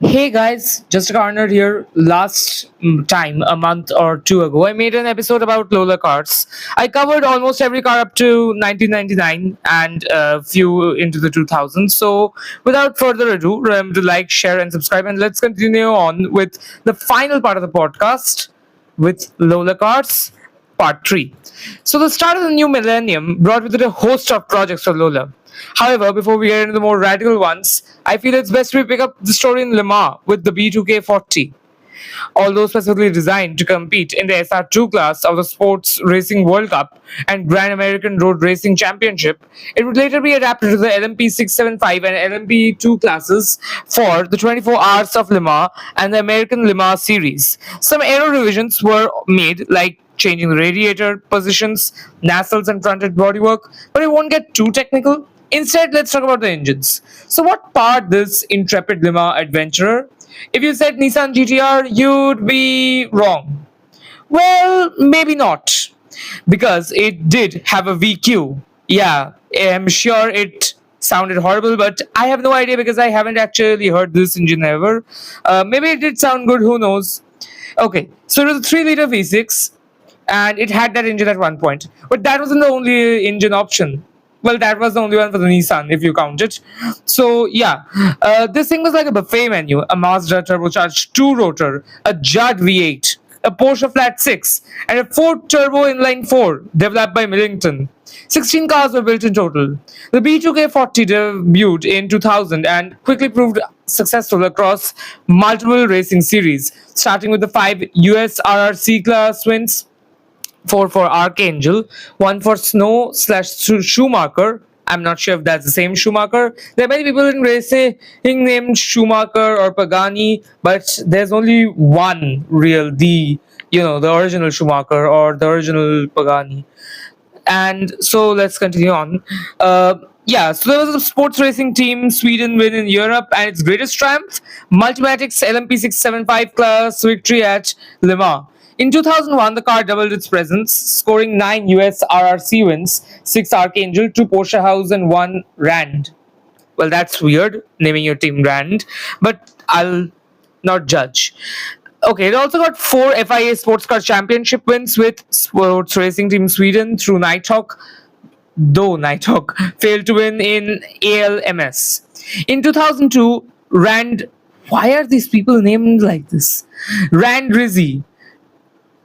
Hey guys, just a corner here. Last time, a month or two ago, I made an episode about Lola cars. I covered almost every car up to 1999 and a few into the 2000s. So, without further ado, remember to like, share, and subscribe. And let's continue on with the final part of the podcast with Lola cars. Part 3. So, the start of the new millennium brought with it a host of projects for Lola. However, before we get into the more radical ones, I feel it's best we pick up the story in Le Mans with the B2K40. Although specifically designed to compete in the SR2 class of the Sports Racing World Cup and Grand American Road Racing Championship, it would later be adapted to the LMP 675 and LMP 2 classes for the 24 Hours of Le Mans and the American Le Mans series. Some aero revisions were made, like changing the radiator positions, nacelles, and front-end bodywork, but it won't get too technical. Instead, let's talk about the engines. So, what powered this intrepid Le Mans adventurer? If you said Nissan GTR, you'd be wrong. Well, maybe not, because it did have a VQ. Yeah, I'm sure it sounded horrible, but I have no idea because I haven't actually heard this engine ever. Maybe it did sound good, who knows? Okay, so it was a 3-liter V6, and it had that engine at one point. But that wasn't the only engine option. Well, that was the only one for the Nissan, if you count it. So, yeah, this thing was like a buffet menu: a Mazda turbocharged 2 rotor, a Judd V8, a Porsche Flat 6, and a Ford Turbo Inline 4 developed by Millington. 16 cars were built in total. The B2K40 debuted in 2000 and quickly proved successful across multiple racing series, starting with the 5 US RRC class wins, 4 for Archangel, 1 for Snow slash Schumacher. I'm not sure if that's the same Schumacher. There are many people in racing named Schumacher or Pagani, but there's only one real, the original Schumacher or the original Pagani. And so let's continue on. Yeah, so there was a sports racing team, Sweden win in Europe, and its greatest triumph, Multimatic's LMP 675 class victory at Le Mans. In 2001, the car doubled its presence, scoring 9 US RRC wins, 6 Archangel, 2 Porsche House, and 1 Rand. Well, that's weird, naming your team Rand, but I'll not judge. Okay, it also got 4 FIA Sports Car Championship wins with Sports Racing Team Sweden through Nighthawk, though Nighthawk failed to win in ALMS. In 2002, Rand. Why are these people named like this? Rand Rizzi.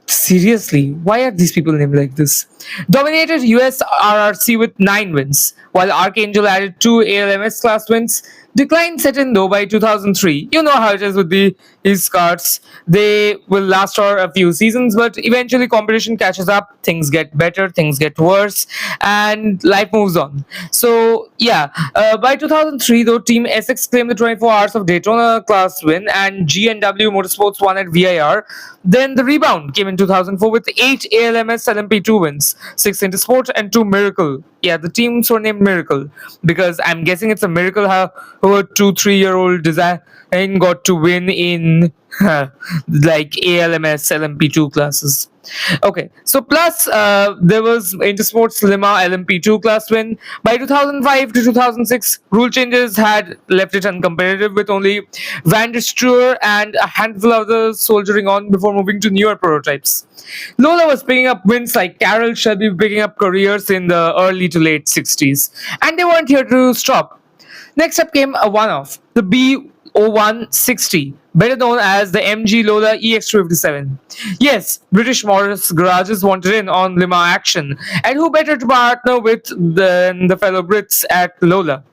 Seriously, why are these people named like this? Dominated US RRC with 9 wins, while Archangel added 2 ALMS class wins. Decline set in though by 2003. You know how it is with these cards. They will last for a few seasons, but eventually competition catches up, things get better, things get worse, and life moves on. So, yeah, by 2003, though, Team Essex claimed the 24 Hours of Daytona class win, and G&W Motorsports won at VIR. Then the rebound came in 2004 with 8 ALMS LMP2 wins, 6 Intersport, and 2 Miracle. Yeah, the teams were named Miracle because I'm guessing it's a miracle how a 2-3-year-old design got to win in like ALMS LMP2 classes. Okay, so plus there was Intersports Le Mans LMP2 class win. By 2005 to 2006, rule changes had left it uncompetitive with only Van der Struer and a handful of others soldiering on before moving to newer prototypes. Lola was picking up wins like Carroll Shelby picking up careers in the early to late 60s, and they weren't here to stop. Next up came a one-off, the B0160, better known as the MG Lola EX257. Yes, British Morris garages wanted in on Le Mans action, and who better to partner with than the fellow Brits at Lola?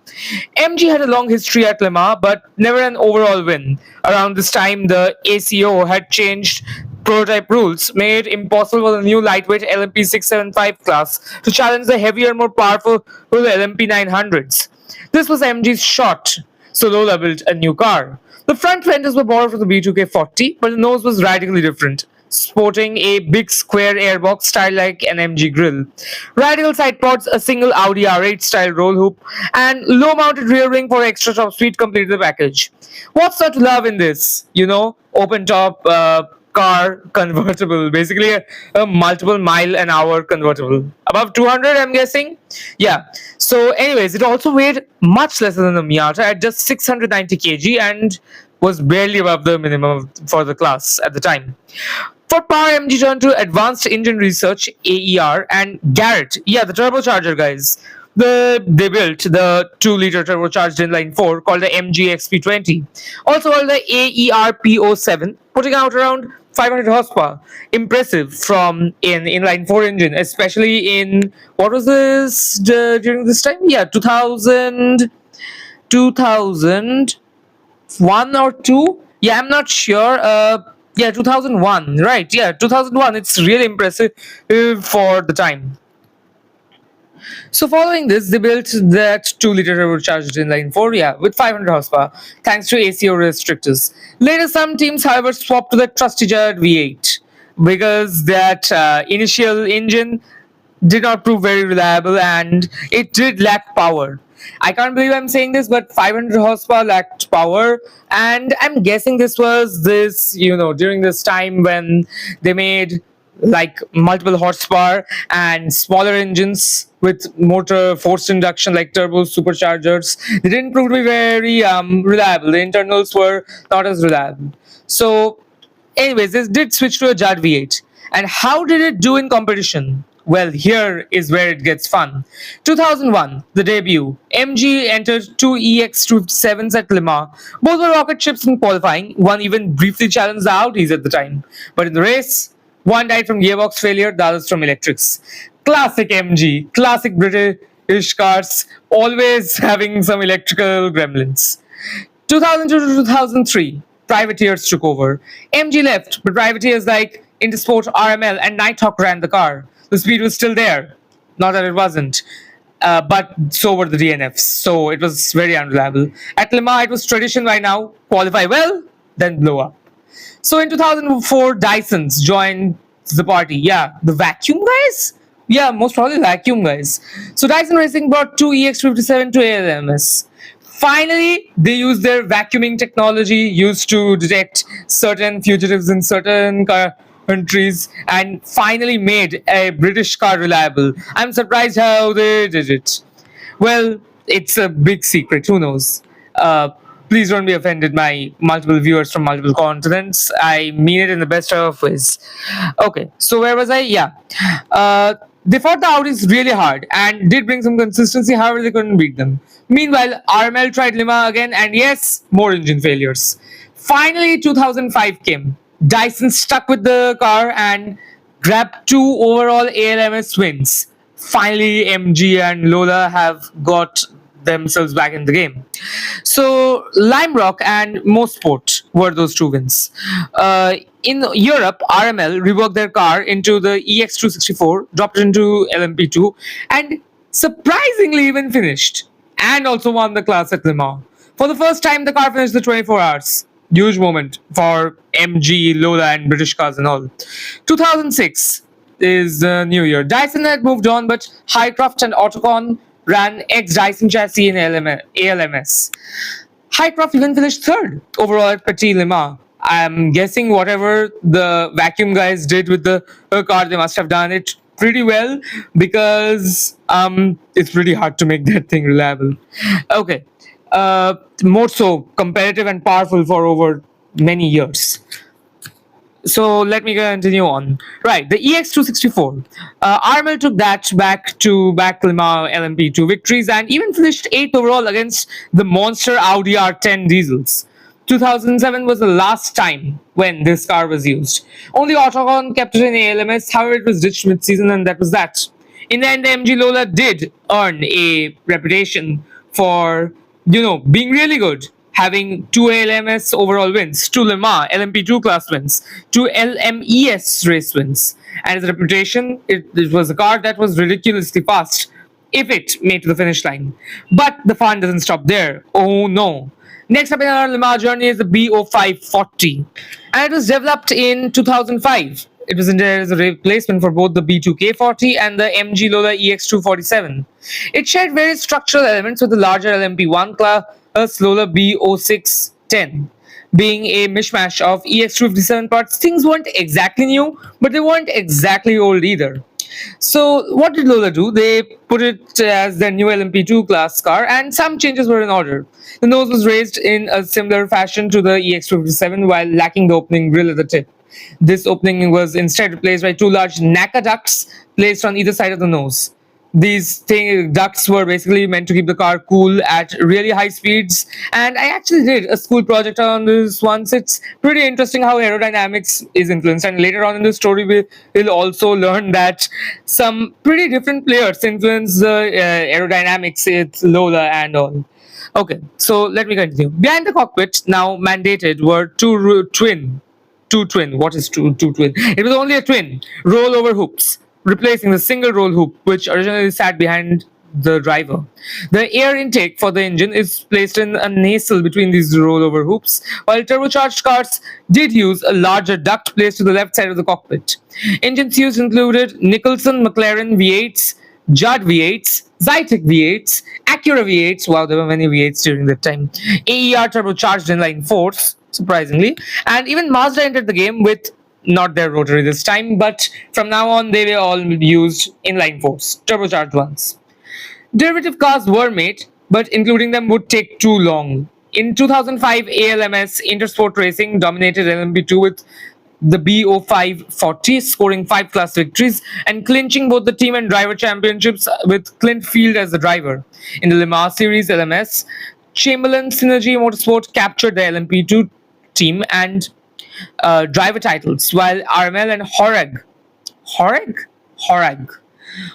MG had a long history at Le Mans, but never an overall win. Around this time, the ACO had changed prototype rules, made it impossible for the new lightweight LMP 675 class to challenge the heavier, more powerful LMP 900s. This was MG's shot, so Lola built a new car. The front fenders were borrowed from the B2K40, but the nose was radically different, sporting a big square airbox style like an MG grille. Radical side pods, a single Audi R8 style roll hoop, and low mounted rear wing for extra top speed completed the package. What's not to love in this? Open top, car convertible, basically a multiple mile an hour convertible. Above 200, I'm guessing. Yeah. So, anyways, it also weighed much lesser than the Miata at just 690 kg and was barely above the minimum for the class at the time. For power, MG turned to Advanced Engine Research (AER) and Garrett. Yeah, the turbocharger guys. They built the 2-liter turbocharged inline 4 called the MG XP20, also called the AERP07, putting out around 500 horsepower. Impressive from an inline 4 engine, especially in what was this during this time? Yeah, 2001 or 2. Yeah, I'm not sure. Yeah, 2001, right? Yeah, 2001. It's really impressive for the time. So following this, they built that 2-liter turbocharged inline 4, yeah, with 500 horsepower, thanks to ACO restrictors. Later, some teams, however, swapped to the trusty Judd V8 because that initial engine did not prove very reliable and it did lack power. I can't believe I'm saying this, but 500 horsepower lacked power, and I'm guessing this was during this time when they made like multiple horsepower and smaller engines with motor forced induction like turbo superchargers. They didn't prove to be very reliable. The internals were not as reliable. So anyways, this did switch to a Judd V8. And how did it do in competition? Well, here is where it gets fun. 2001, the debut. MG entered two EX257s at Le Mans. Both were rocket ships in qualifying. One even briefly challenged the Audis at the time. But in the race, one died from gearbox failure, the others from electrics. Classic MG, classic British cars, always having some electrical gremlins. 2002 to 2003, privateers took over. MG left, but privateers like Intersport, RML, and Nighthawk ran the car. The speed was still there. Not that it wasn't. But so were the DNFs, so it was very unreliable. At Le Mans, it was tradition by now: qualify well, then blow up. So in 2004, Dyson's joined the party. Yeah, the vacuum guys? Yeah, most probably vacuum guys. So Dyson Racing brought two EX57 to ALMS. Finally, they used their vacuuming technology used to detect certain fugitives in certain countries and finally made a British car reliable. I'm surprised how they did it. Well, it's a big secret. Who knows? Please don't be offended, my multiple viewers from multiple continents. I mean it in the best of ways. Okay, so where was I? Yeah. They fought the Audis really hard and did bring some consistency, however, they couldn't beat them. Meanwhile, RML tried Lima again, and yes, more engine failures. Finally, 2005 came. Dyson stuck with the car and grabbed two overall ALMS wins. Finally, MG and Lola have got themselves back in the game. So Lime Rock and Mosport were those two wins. In Europe, RML reworked their car into the EX264, dropped it into LMP2, and surprisingly even finished. And also won the class at Le Mans. For the first time, the car finished the 24 hours. Huge moment for MG, Lola, and British cars and all. 2006 is the new year. Dyson had moved on, but Highcroft and Autocon ran ex-Dyson chassis in ALMS. Highcroft even finished third overall at Petit Le Mans. I'm guessing whatever the vacuum guys did with the car, they must have done it pretty well because it's pretty hard to make that thing reliable. Okay, more so competitive and powerful for over many years. So let me continue on. Right, the EX264. RML took that back to Le Mans LMP2 victories and even finished 8th overall against the monster Audi R10 diesels. 2007 was the last time when this car was used. Only Autocon kept it in ALMS, however it was ditched mid-season and that was that. In the end, the MG Lola did earn a reputation for, being really good, having two ALMS overall wins, two Le Mans LMP2 class wins, two LMES race wins. And its reputation, it was a car that was ridiculously fast if it made to the finish line. But the fun doesn't stop there. Oh no. Next up in our Le Mans journey is the B0540. And it was developed in 2005. It was intended as a replacement for both the B2K40 and the MG Lola EX247. It shared various structural elements with the larger LMP1 class Lola B06 10. Being a mishmash of EX257 parts, things weren't exactly new, but they weren't exactly old either. So, what did Lola do? They put it as their new LMP2 class car, and some changes were in order. The nose was raised in a similar fashion to the EX57 while lacking the opening grille at the tip. This opening was instead replaced by two large NACA ducts placed on either side of the nose. Ducts were basically meant to keep the car cool at really high speeds, and I actually did a school project on this once. It's pretty interesting how aerodynamics is influenced, and later on in the story, we'll also learn that some pretty different players influence the aerodynamics. It's Lola and all. Okay, so let me continue. Behind the cockpit, now mandated, were two twin. What is two twin? It was only a twin rollover hoops, replacing the single roll hoop which originally sat behind the driver. The air intake for the engine is placed in a nacelle between these rollover hoops, while turbocharged cars did use a larger duct placed to the left side of the cockpit. Engines used included Nicholson McLaren V8s, Judd V8s, Zytek V8s, Acura V8s. Wow, there were many V8s during that time. AER turbocharged inline fours, surprisingly, and even Mazda entered the game with not their rotary this time, but from now on they were all used inline fours, turbocharged ones. Derivative cars were made, but including them would take too long. In 2005, ALMS Intersport Racing dominated LMP2 with the BO540, scoring 5 class victories and clinching both the team and driver championships with Clint Field as the driver. In the Le Mans Series LMS, Chamberlain Synergy Motorsport captured the LMP2 team and driver titles, while RML and Horag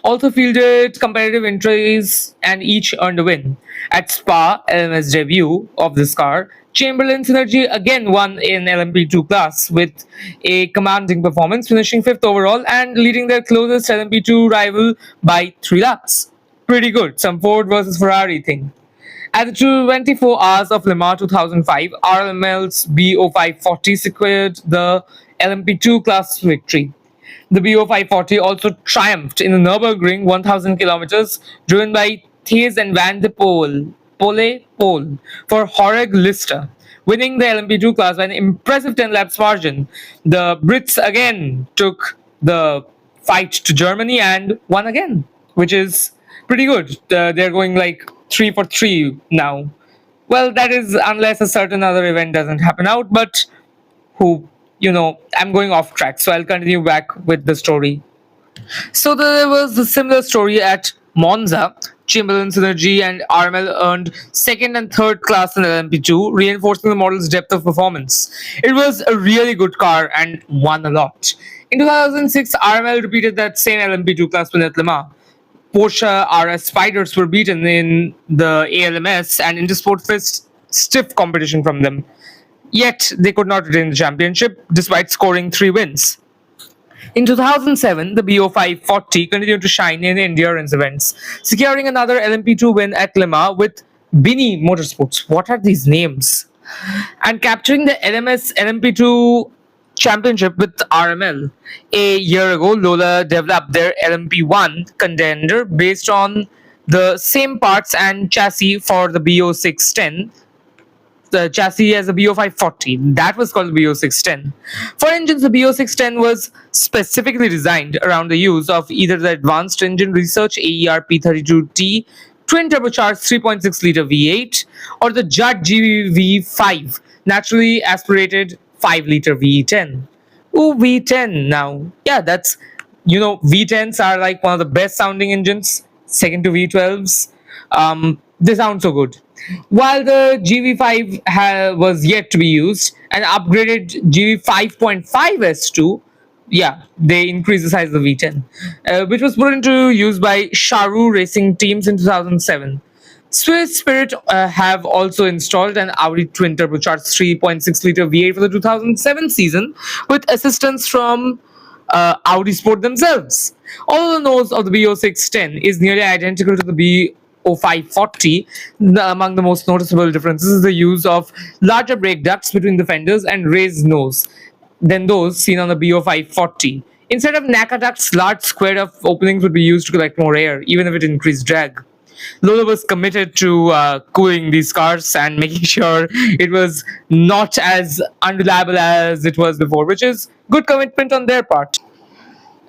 also fielded competitive entries and each earned a win. At Spa, LMS debut of this car, Chamberlain Synergy again won in LMP2 class with a commanding performance, finishing 5th overall and leading their closest LMP2 rival by 3 laps. Pretty good, some Ford versus Ferrari thing. At the 24 Hours of Le Mans 2005, RML's BO540 secured the LMP2 class victory. The BO540 also triumphed in the Nürburgring 1000 kilometers, driven by Thies and Van de Pole for Horeg Lister, winning the LMP2 class by an impressive 10 laps margin. The Brits again took the fight to Germany and won again, which is pretty good. They're going like 3 for 3 now. Well, that is unless a certain other event doesn't happen out, but I'm going off track, so I'll continue back with the story. So there was a similar story at Monza. Chamberlain Synergy and RML earned second and third class in LMP2, reinforcing the model's depth of performance. It was a really good car and won a lot. In 2006, RML repeated that same LMP2 class win at Le Mans. Porsche RS Spiders were beaten in the ALMS, and Intersport faced stiff competition from them. Yet, they could not retain the championship despite scoring 3 wins. In 2007, the BO540 continued to shine in endurance events, securing another LMP2 win at Le Mans with Bini Motorsports. What are these names? And capturing the LMS LMP2 championship with RML. A year ago, Lola developed their LMP1 contender based on the same parts and chassis for the BO610. The chassis as a BO540. That was called the BO610. For engines, the BO610 was specifically designed around the use of either the Advanced Engine Research AER P32T twin turbocharged 3.6 liter V8 or the Judd GV5 naturally aspirated 5 liter V10. Ooh, V10 now. Yeah, V10s are like one of the best sounding engines, second to V12s. They sound so good. While the GV5 was yet to be used, an upgraded GV5.5S2, yeah, they increased the size of the V10, which was put into use by Sharu Racing Teams in 2007. Swiss Spirit have also installed an Audi twin turbocharged 3.6 liter V8 for the 2007 season with assistance from Audi Sport themselves. Although the nose of the BO610 is nearly identical to the BO540, among the most noticeable differences is the use of larger brake ducts between the fenders and raised nose than those seen on the BO540. Instead of NACA ducts, large square openings would be used to collect more air, even if it increased drag. Lola was committed to cooling these cars and making sure it was not as unreliable as it was before, which is good commitment on their part.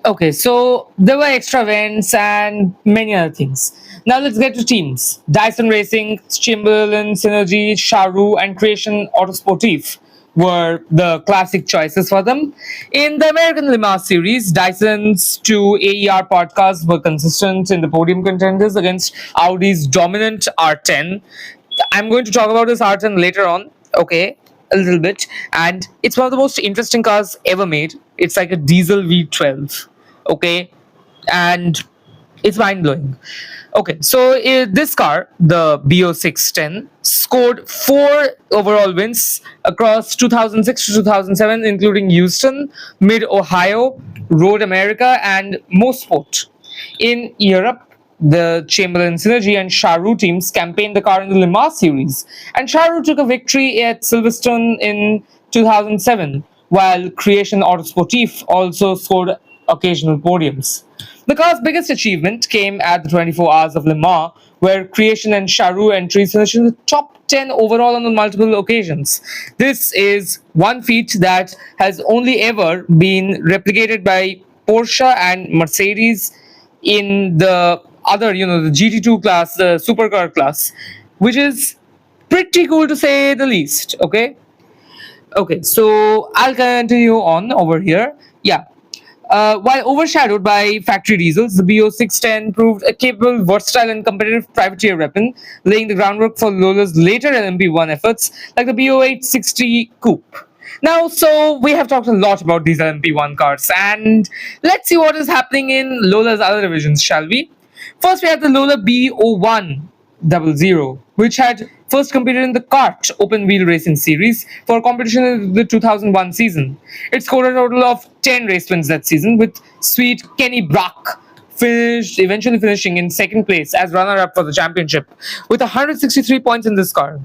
Okay, so there were extra events and many other things. Now let's get to teams. Dyson Racing, Chamberlain, Synergy, Sharu, and Creation Autosportif were the classic choices for them. In the American Le Mans series, Dyson's two AER podcasts were consistent in the podium contenders against Audi's dominant R10. I'm going to talk about this R10 later on, okay, a little bit. And it's one of the most interesting cars ever made. It's like a diesel V12, okay, and it's mind blowing. Okay, so this car, the BO610, scored four overall wins across 2006 to 2007, including Houston, Mid Ohio, Road America, and Mosport. In Europe, the Chamberlain Synergy and Sharu teams campaigned the car in the Le Mans series, and Sharu took a victory at Silverstone in 2007, while Creation Autosportif also scored occasional podiums. The car's biggest achievement came at the 24 Hours of Le Mans, where Creation and Sharu entries finished in the top 10 overall on multiple occasions. This is one feat that has only ever been replicated by Porsche and Mercedes in the other, the GT2 class, the supercar class, which is pretty cool to say the least. Okay, so I'll continue on over here. Yeah. While overshadowed by factory diesels, the BO610 proved a capable, versatile, and competitive privateer weapon, laying the groundwork for Lola's later LMP1 efforts, like the BO860 Coupe. Now, so we have talked a lot about these LMP1 cars, and let's see what is happening in Lola's other divisions, shall we? First, we have the Lola BO100, which had first competed in the kart open wheel racing series for competition in the 2001 season. It scored a total of 10 race wins that season, with sweet Kenny Brock eventually finishing in second place as runner-up for the championship with 163 points in this car.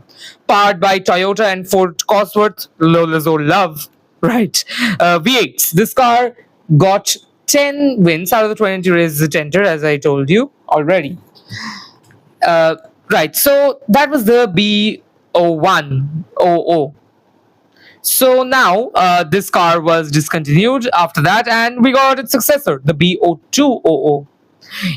Powered by Toyota and Ford Cosworth, Lola's old love, right? V8s. This car got 10 wins out of the 20 races it entered, as I told you already. Right, so that was the B0100. So now this car was discontinued after that, and we got its successor, the BO200.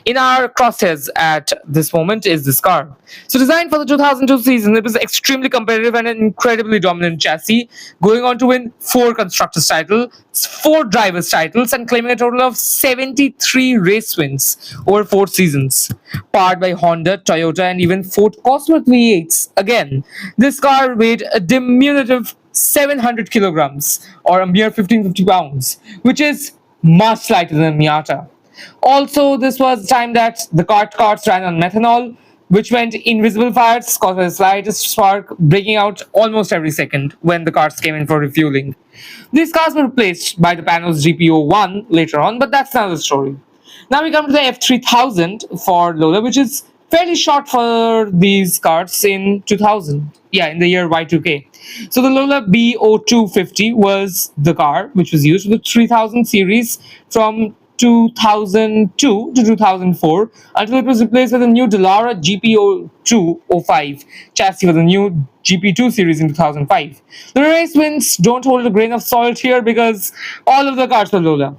In our crosshairs at this moment is this car. So designed for the 2002 season, it was extremely competitive and an incredibly dominant chassis, going on to win 4 constructors titles, 4 drivers titles, and claiming a total of 73 race wins over 4 seasons. Powered by Honda, Toyota, and even Ford Cosworth V8s. Again, this car weighed a diminutive 700 kilograms, or a mere 1550 pounds, which is much lighter than Miata. Also, this was the time that the carts ran on methanol, which meant invisible fires caused by the slightest spark breaking out almost every second when the cars came in for refueling. These cars were replaced by the Panos GPO1 later on, but that's another story. Now we come to the F3000 for Lola, which is fairly short for these cars in 2000. Yeah, in the year Y2K. So the Lola BO250 was the car which was used for the 3000 series from 2002 to 2004 until it was replaced with a new Dallara GPO205 chassis for the new GP2 series in 2005. The race wins don't hold a grain of salt here because all of the cars were Lola.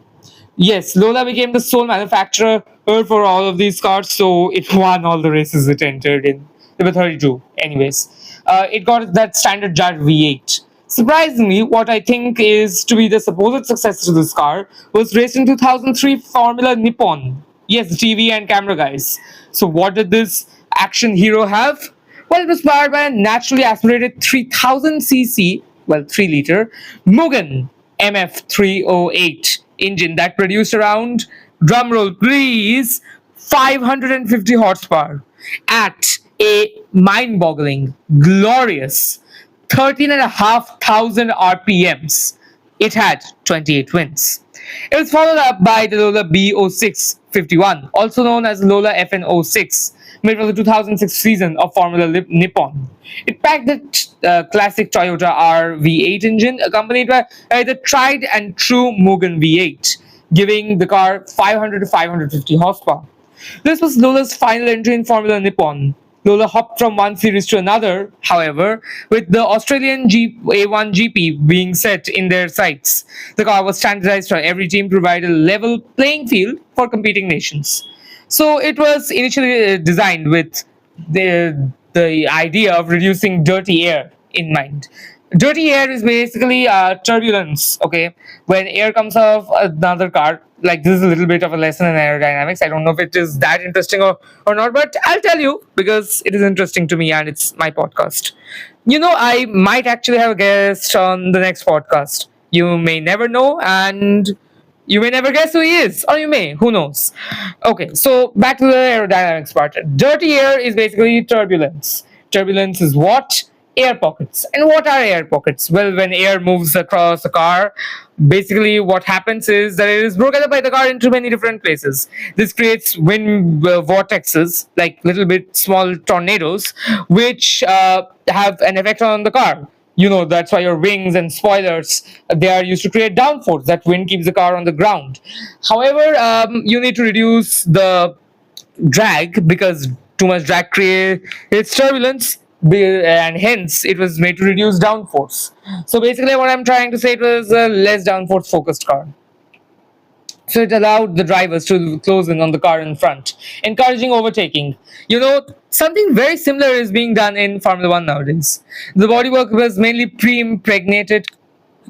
Yes, Lola became the sole manufacturer for all of these cars, so it won all the races it entered in. There were 32, anyways. It got that standard jar V8. Surprisingly, what I think is to be the supposed successor to this car was raced in 2003 Formula Nippon. Yes, the TV and camera guys. So what did this action hero have? Well, it was powered by a naturally aspirated 3000cc, 3-liter, Mugen MF308 engine that produced around, drumroll please, 550 horsepower at a mind-boggling, glorious 13,500 RPMs. It had 28 wins. It was followed up by the Lola BO651, also known as Lola FN06, made for the 2006 season of Formula Nippon. It packed the classic Toyota R V8 engine, accompanied by the tried and true Mugen V8, giving the car 500 to 550 horsepower. This was Lola's final entry in Formula Nippon. Lola hopped from one series to another, however, with the Australian A1 GP being set in their sights. The car was standardized for every team to provide a level playing field for competing nations. So it was initially designed with the idea of reducing dirty air in mind. Dirty air is basically turbulence. Okay, when air comes off another car, like this is a little bit of a lesson in aerodynamics. I don't know if it is that interesting or not, but I'll tell you because it is interesting to me and it's my podcast. I might actually have a guest on the next podcast. You may never know, and you may never guess who he is, or you may, who knows. Okay, so back to the aerodynamics part. Dirty air is basically turbulence. Turbulence is what? Air pockets. And what are air pockets? Well, when air moves across a car, basically what happens is that it is broken up by the car into many different places. This creates wind vortexes, like little bit small tornadoes, which have an effect on the car. That's why your wings and spoilers, they are used to create downforce. That wind keeps the car on the ground. However, you need to reduce the drag because too much drag creates turbulence, and hence it was made to reduce downforce. So basically what I'm trying to say, it was a less downforce focused car. So it allowed the drivers to close in on the car in front, encouraging overtaking. Something very similar is being done in Formula One nowadays. The bodywork was mainly pre-impregnated.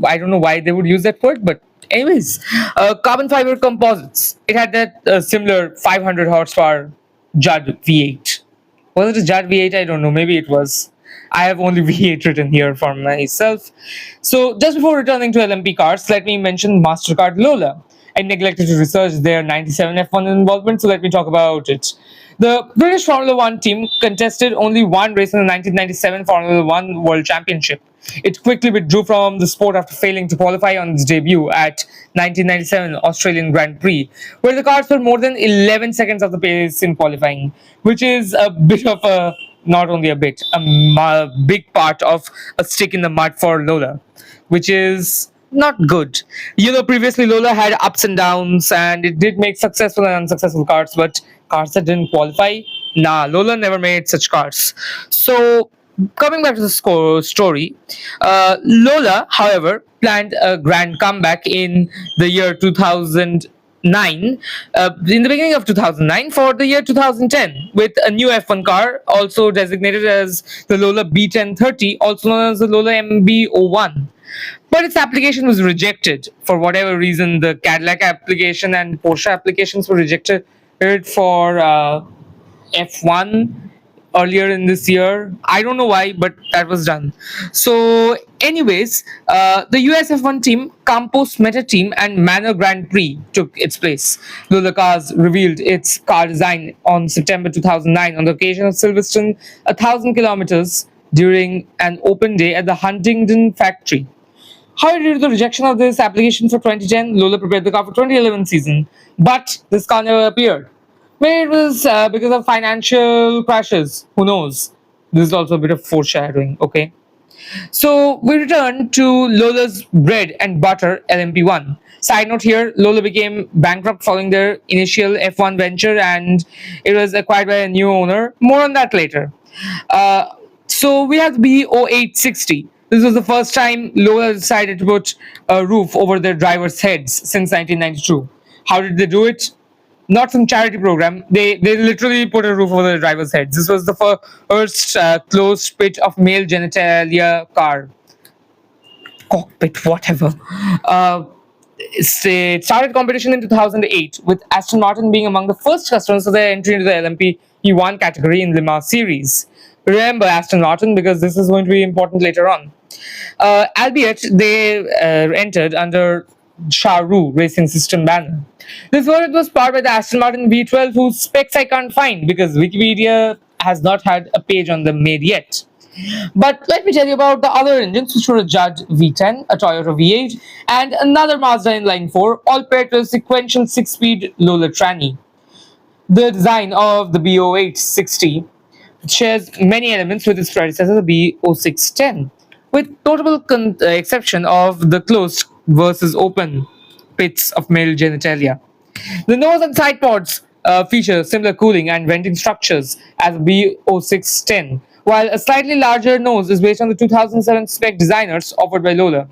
I don't know why they would use that word, but anyways, carbon fiber composites. It had that similar 500 horsepower Judd V8. Was it a Judd V8? I don't know. Maybe it was. I have only V8 written here for myself. So just before returning to LMP cars, let me mention MasterCard Lola. I neglected to research their 97 F1 involvement, so let me talk about it. The British Formula One team contested only one race in the 1997 Formula One World Championship. It quickly withdrew from the sport after failing to qualify on its debut at 1997 Australian Grand Prix, where the cars were more than 11 seconds of the pace in qualifying, which is a bit of a, not only a bit, a big part of a stick in the mud for Lola, which is not good. Previously Lola had ups and downs, and it did make successful and unsuccessful cars, but cars that didn't qualify, nah, Lola never made such cars. So, coming back to the story, Lola, however, planned a grand comeback in the year 2009, in the beginning of 2009 for the year 2010, with a new F1 car, also designated as the Lola B1030, also known as the Lola MB01. But its application was rejected for whatever reason. The Cadillac application and Porsche applications were rejected for F1 earlier in this year. I don't know why, but that was done. So, anyways, the US F1 team, Campos Meta team, and Manor Grand Prix took its place. Lola Cars revealed its car design on September 2009 on the occasion of Silverstone 1,000 kilometers during an open day at the Huntingdon factory. However, due to the rejection of this application for 2010, Lola prepared the car for 2011 season, but this car never appeared. Maybe it was because of financial crashes. Who knows? This is also a bit of foreshadowing, okay? So we return to Lola's bread and butter LMP1. Side note here, Lola became bankrupt following their initial F1 venture and it was acquired by a new owner. More on that later. So we have the B0860. This was the first time Lola decided to put a roof over their drivers' heads since 1992. How did they do it? Not some charity program. They literally put a roof over the drivers' heads. This was the first closed pit of male genitalia car. Cockpit, whatever. It started competition in 2008 with Aston Martin being among the first customers of their entry into the LMP E1 category in Lima series. Remember Aston Martin because this is going to be important later on. Albeit they entered under Charu Racing System banner. This version was powered by the Aston Martin V12, whose specs I can't find because Wikipedia has not had a page on them made yet. But let me tell you about the other engines, which were a Judd V10, a Toyota V8, and another Mazda inline 4, all paired to a sequential 6-speed Lola tranny. The design of the B0860 shares many elements with its predecessor, the B0610, with notable exception of the closed versus open pits of male genitalia. The nose and side pods feature similar cooling and venting structures as B0610, while a slightly larger nose is based on the 2007 spec designers offered by Lola.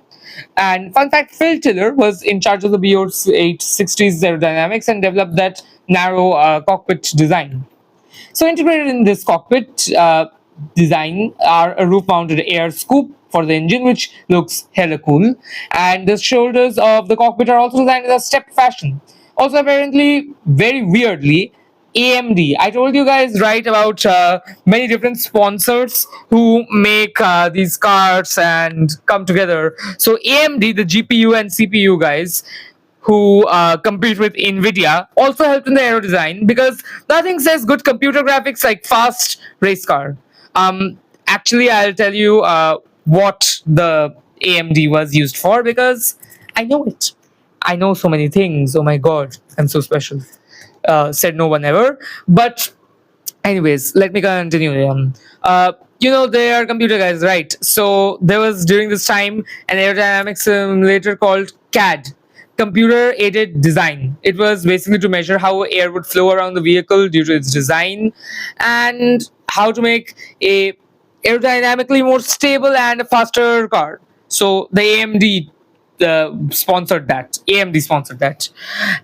And fun fact, Phil Tiller was in charge of the B0860's aerodynamics and developed that narrow cockpit design. So integrated in this cockpit design are a roof-mounted air scoop for the engine, which looks hella cool, and the shoulders of the cockpit are also designed in a step fashion. Also, apparently, very weirdly, AMD. I told you guys right about many different sponsors who make these cars and come together. So AMD, the GPU and CPU guys, who compete with Nvidia, also helped in the aero design because nothing says good computer graphics like fast race car. Actually, I'll tell you what the AMD was used for because I know it. I know so many things. Oh my god, I'm so special. Said no one ever. But anyways, let me continue. They are computer guys, right? So there was during this time an aerodynamics simulator called CAD, computer aided design. It was basically to measure how air would flow around the vehicle due to its design and how to make a aerodynamically more stable and a faster car. So the AMD sponsored that.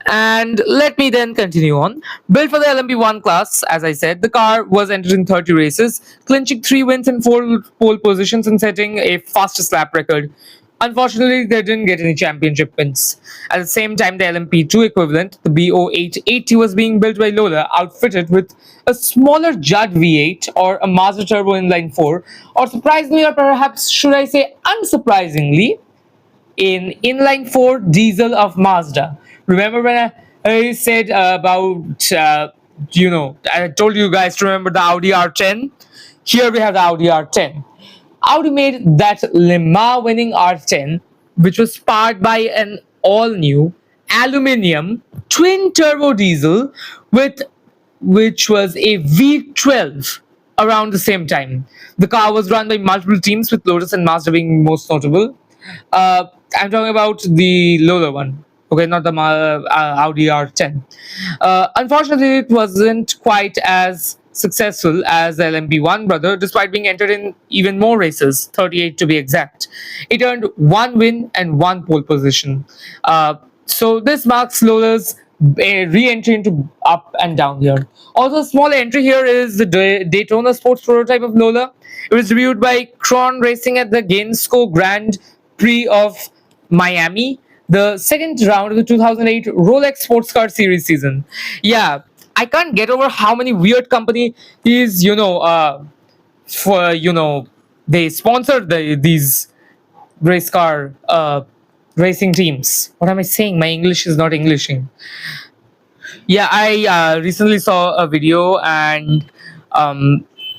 And let me then continue on. Built for the LMP1 class, as I said, the car was entered in 30 races, clinching 3 wins and 4 pole positions and setting a fastest lap record. Unfortunately, they didn't get any championship wins. At the same time, the LMP2 equivalent, the B0880, was being built by Lola, outfitted with a smaller Judd V8 or a Mazda Turbo Inline 4, or surprisingly, or perhaps should I say unsurprisingly, in inline 4 diesel of Mazda. Remember when I said about, I told you guys to remember the Audi R10? Here we have the Audi R10. Audi made that Le Mans winning R10, which was powered by an all new aluminium twin turbo diesel with which was a V12 around the same time. The car was run by multiple teams, with Lotus and Mazda being most notable. Uh, I'm talking about the Lola one. Okay, not the Audi R10. Unfortunately, it wasn't quite as successful as the LMP1 brother, despite being entered in even more races, 38 to be exact. It earned 1 win and 1 pole position. So this marks Lola's re-entry into up and down here. Also, a small entry here is the Daytona Sports prototype of Lola. It was reviewed by Cron Racing at the Gainesco Grand Prix of Miami, the second round of the 2008 Rolex Sports Car Series season. Yeah, I can't get over how many weird companies, for they sponsored these race car racing teams. What am I saying? My English is not Englishing. Yeah, I recently saw a video and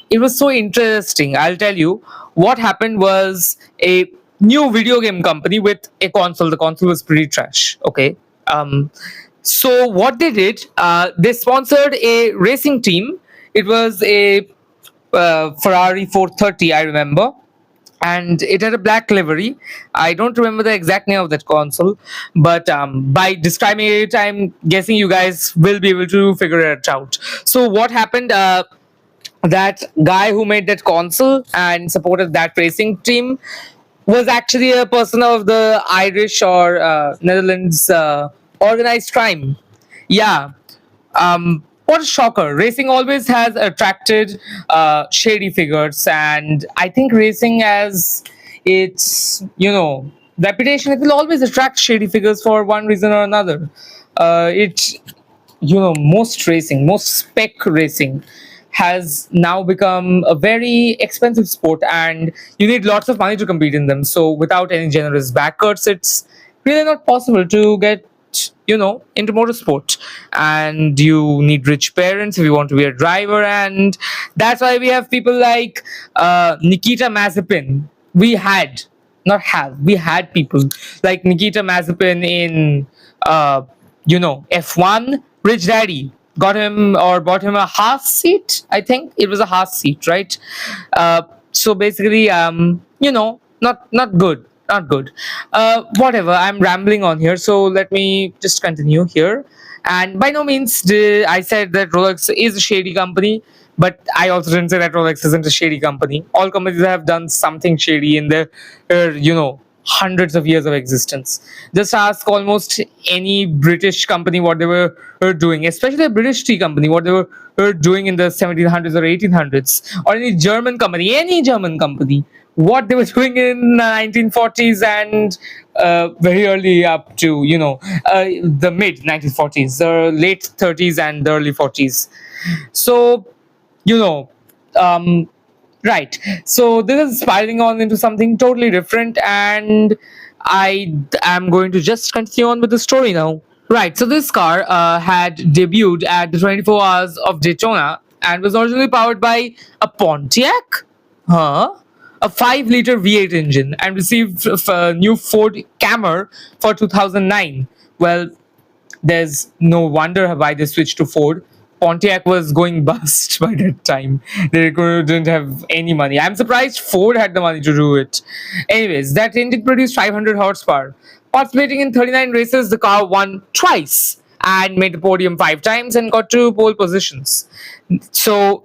it was so interesting. I'll tell you what happened was a new video game company with a console. The console was pretty trash. Okay. So what they did, they sponsored a racing team. It was a Ferrari 430, I remember, and it had a black livery. I don't remember the exact name of that console, but by describing it, I'm guessing you guys will be able to figure it out. So what happened? That guy who made that console and supported that racing team was actually a person of the Irish or Netherlands organized crime. Yeah. What a shocker. Racing always has attracted shady figures, and I think racing has its, reputation. It will always attract shady figures for one reason or another. Most spec racing has now become a very expensive sport, and you need lots of money to compete in them. So without any generous backers, it's really not possible to get into motorsport, and you need rich parents if you want to be a driver, and that's why we have people like Nikita Mazepin. We had people like Nikita Mazepin in F1. Rich daddy got him or bought him a Haas seat. I think it was a Haas seat, right? So basically, not good. not good. Whatever, I'm rambling on here, so let me just continue here. And by no means did I said that Rolex is a shady company, but I also didn't say that Rolex isn't a shady company. All companies have done something shady in their, hundreds of years of existence. Just ask almost any British company what they were doing, especially a British tea company, what they were doing in the 1700s or 1800s, or any German company, what they were doing in the 1940s and very early up to the mid 1940s, the late 30s and the early 40s. So you know um right, so this is spiraling on into something totally different, and I am going to just continue on with the story now. Right, so this car had debuted at the 24 Hours of Daytona and was originally powered by a Pontiac, huh? A 5-liter V8 engine, and received a new Ford Camry for 2009. Well, there's no wonder why they switched to Ford. Pontiac was going bust by that time. They didn't have any money. I'm surprised Ford had the money to do it. Anyways, that engine produced 500 horsepower. Participating in 39 races, the car won twice and made the podium 5 times and got 2 pole positions. So,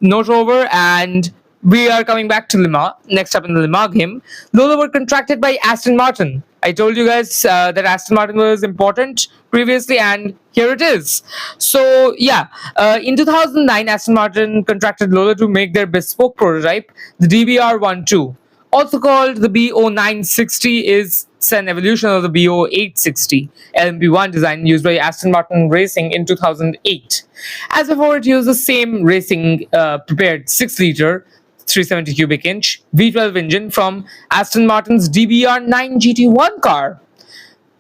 note over, and we are coming back to Lima. Next up in the Lima game, Lola were contracted by Aston Martin. I told you guys that Aston Martin was important previously, and here it is. So, yeah, in 2009, Aston Martin contracted Lola to make their bespoke prototype, the DBR12. Also called the BO960, is an evolution of the BO860 LMP1 design used by Aston Martin Racing in 2008. As before, it used the same racing prepared 6-liter 370 cubic inch V12 engine from Aston Martin's DBR9 GT1 car.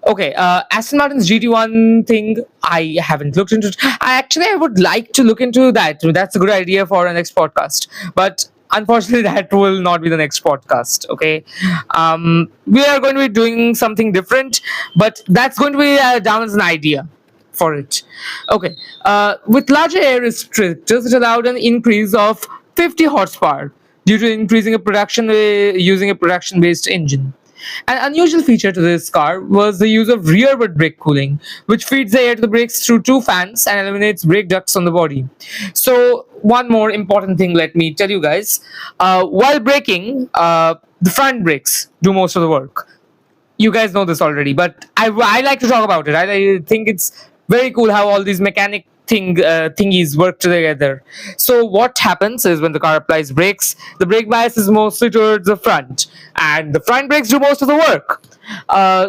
Okay, Aston Martin's GT1 thing, I haven't looked into. I would like to look into that. That's a good idea for our next podcast. But unfortunately, that will not be the next podcast. Okay, we are going to be doing something different, but that's going to be down as an idea for it. Okay, with larger air restrictors, it allowed an increase of 50 horsepower due to increasing a production using a production-based engine. An unusual feature to this car was the use of rearward brake cooling, which feeds the air to the brakes through 2 fans and eliminates brake ducts on the body. So, one more important thing, let me tell you guys. While braking, the front brakes do most of the work. You guys know this already, but I like to talk about it. I think it's very cool how all these mechanic thingies work together. So what happens is when the car applies brakes, the brake bias is mostly towards the front, and the front brakes do most of the work.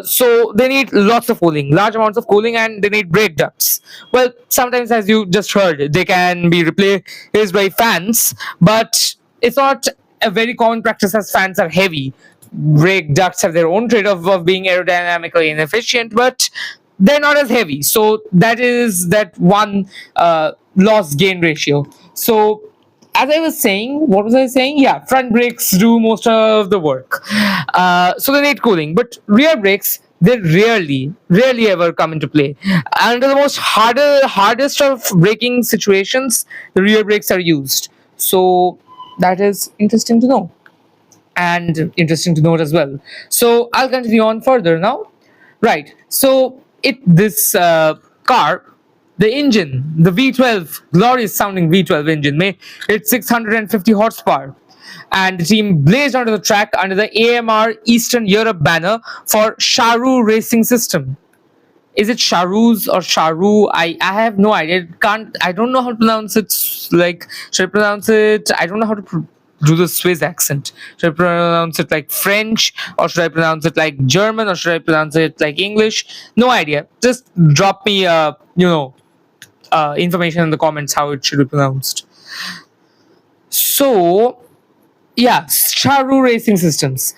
So they need lots of cooling, large amounts of cooling, and they need brake ducts. Well, sometimes, as you just heard, they can be replaced by fans, but it's not a very common practice as fans are heavy. Brake ducts have their own trade-off of being aerodynamically inefficient, but they're not as heavy. So that is that one loss gain ratio. So as I was saying, what was I saying? Yeah, front brakes do most of the work. So they need cooling, but rear brakes, they rarely ever come into play. Under the hardest of braking situations, the rear brakes are used. So that is interesting to know, and interesting to note as well. So I'll continue on further now. Right. So this car, the engine, the V12, glorious sounding V12 engine, made it 650 horsepower. And the team blazed onto the track under the AMR Eastern Europe banner for Charu Racing System. Is it Charus or Charu? I have no idea. I don't know how to pronounce it. Like, should I pronounce it? I don't know how to do the Swiss accent. Should I pronounce it like French, or should I pronounce it like German, or should I pronounce it like English? No idea. Just drop me information in the comments how it should be pronounced. So yeah, Charu Racing Systems.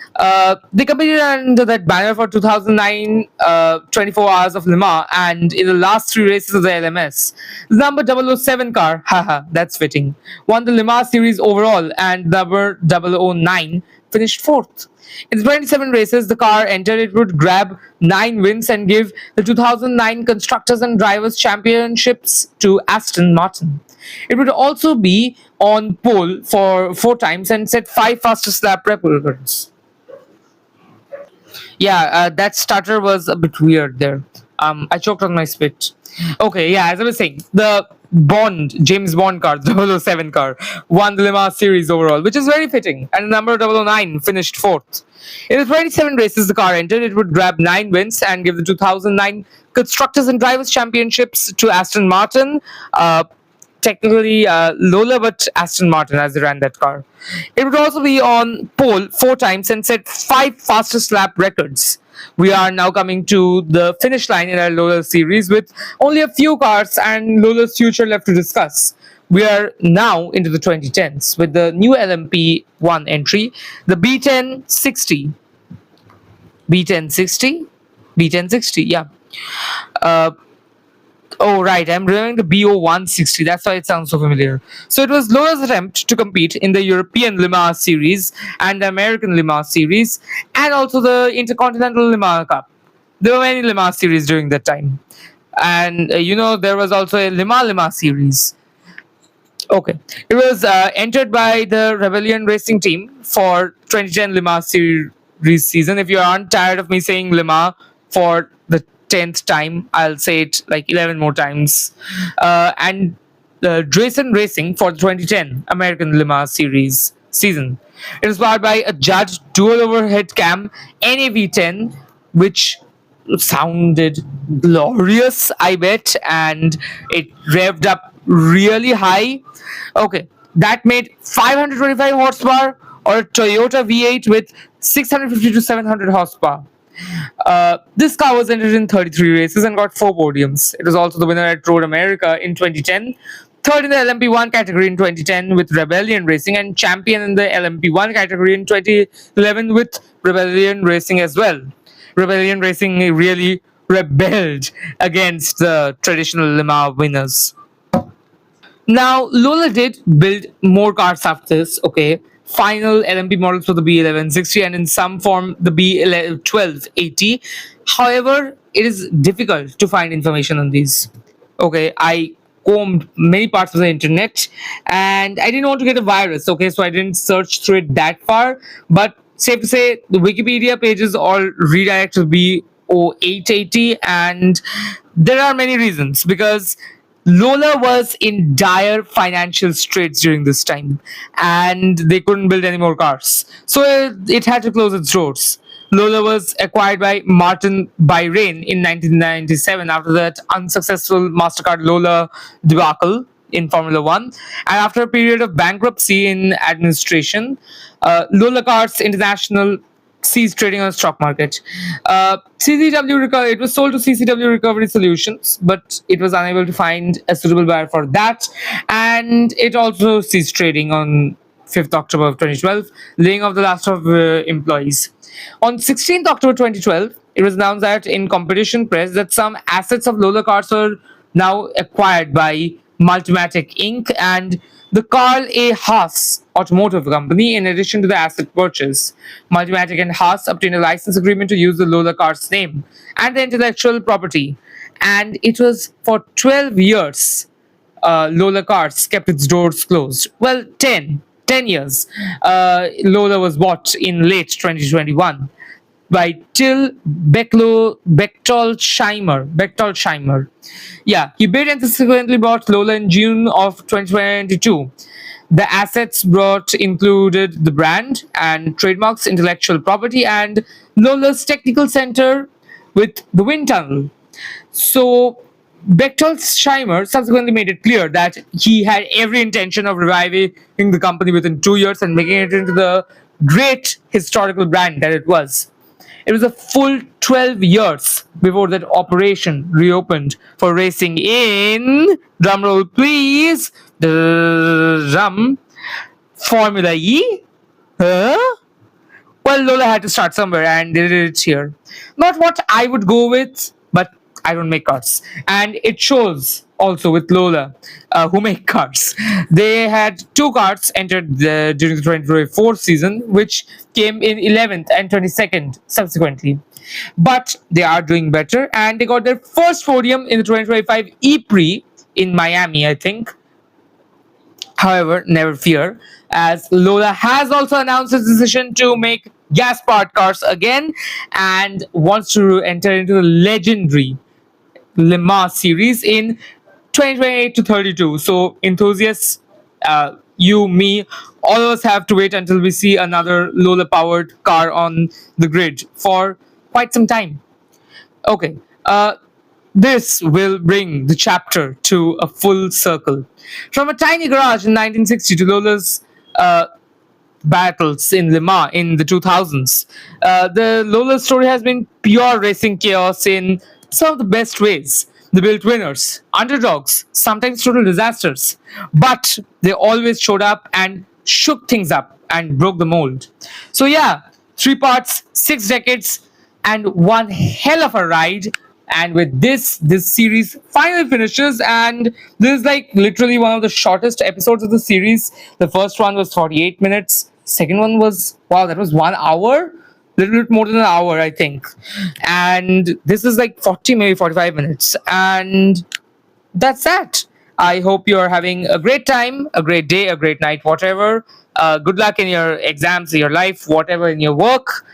They competed under that banner for 2009 24 Hours of Le Mans, and in the last 3 races of the LMS. The number 007 car, haha, that's fitting, won the Le Mans series overall, and number 009 finished 4th. In the 27 races the car entered, it would grab 9 wins and give the 2009 Constructors and Drivers Championships to Aston Martin. It would also be on pole for 4 times and set 5 fastest lap records. Yeah, that stutter was a bit weird there. I choked on my spit. Okay, yeah, as I was saying, the James Bond car, the 007 car, won the Le Mans series overall, which is very fitting, and the number 009 finished fourth. In the 27 races the car entered, it would grab 9 wins and give the 2009 Constructors and Drivers Championships to Aston Martin. Technically Lola, but Aston Martin as they ran that car. It would also be on pole 4 times and set 5 fastest lap records. We are now coming to the finish line in our Lola series with only a few cars and Lola's future left to discuss. We are now into the 2010s with the new LMP1 entry, the B1060. B1060? B1060, yeah. Uh, Oh, right. I'm remembering the BO160. That's why it sounds so familiar. So it was Lola's attempt to compete in the European Le Mans Series and the American Le Mans Series and also the Intercontinental Le Mans Cup. There were many Le Mans series during that time. And there was also a Le Mans series. Okay. It was entered by the Rebellion Racing team for 2010 Le Mans series season. If you aren't tired of me saying Le Mans for the 10th time, I'll say it like 11 more times. And Drayson Racing for the 2010 American Le Mans series season. It was powered by a Judge dual overhead cam NAV10, which sounded glorious, I bet, and it revved up really high. Okay, that made 525 horsepower or a Toyota V8 with 650 to 700 horsepower. This car was entered in 33 races and got 4 podiums. It was also the winner at Road America in 2010, third in the LMP1 category in 2010 with Rebellion Racing, and champion in the LMP1 category in 2011 with Rebellion Racing as well. Rebellion Racing really rebelled against the traditional Le Mans winners. Now, Lola did build more cars after this, okay? Final LMP models for the B1160 and in some form the B1280. However, it is difficult to find information on these. Okay, I combed many parts of the internet and I didn't want to get a virus, okay, so I didn't search through it that far. But safe to say, the Wikipedia pages all redirect to B0880, and there are many reasons because Lola was in dire financial straits during this time and they couldn't build any more cars. So it had to close its doors. Lola was acquired by Martin Bahrain in 1997 after that unsuccessful MasterCard Lola debacle in Formula One. And after a period of bankruptcy in administration, Lola Cars International ceased trading on the stock market. It was sold to CCW Recovery Solutions, but it was unable to find a suitable buyer for that, and it also ceased trading on 5th October of 2012, laying off the last of employees. On 16th October 2012, it was announced that in competition press that some assets of Lola Cars are now acquired by Multimatic Inc. and the Carl A. Haas Automotive Company. In addition to the asset purchase, Multimatic and Haas obtained a license agreement to use the Lola Cars name and the intellectual property, and it was for 12 years. Lola Cars kept its doors closed. Well, 10 years. Lola was bought in late 2021 by Till Bechtolsheimer. Yeah, he bid and subsequently bought Lola in June of 2022. The assets brought included the brand and trademarks, intellectual property, and Lola's technical center with the wind tunnel. So Bechtolsheimer subsequently made it clear that he had every intention of reviving the company within 2 years and making it into the great historical brand that it was. It was a full 12 years before that operation reopened for racing in, drumroll please, Formula E. Huh? Well, Lola had to start somewhere and they did it here. Not what I would go with, but I don't make cars. And it shows also with Lola, who make cars. They had 2 cars entered during the 2024 season, which came in 11th and 22nd subsequently. But they are doing better, and they got their first podium in the 2025 E-Prix in Miami, I think. However, never fear, as Lola has also announced its decision to make gas powered cars again and wants to enter into the legendary Le Mans series in 2028 to 32. So, enthusiasts, you, me, all of us have to wait until we see another Lola powered car on the grid for quite some time. Okay. This will bring the chapter to a full circle. From a tiny garage in 1960 to Lola's battles in Le Mans in the 2000s. The Lola story has been pure racing chaos in some of the best ways. They built winners, underdogs, sometimes total disasters, but they always showed up and shook things up and broke the mold. So, yeah, 3 parts, 6 decades, and one hell of a ride. And with this series finally finishes, and this is like literally one of the shortest episodes of the series. The first one was 48 minutes. Second one was, wow, that was 1 hour, little bit more than an hour, I think. And this is like 40, maybe 45 minutes. And that's that. I hope you're having a great time, a great day, a great night, whatever. Good luck in your exams, your life, whatever, in your work.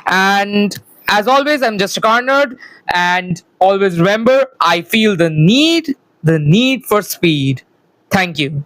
And as always, I'm just a car nerd. And always remember, I feel the need for speed. Thank you.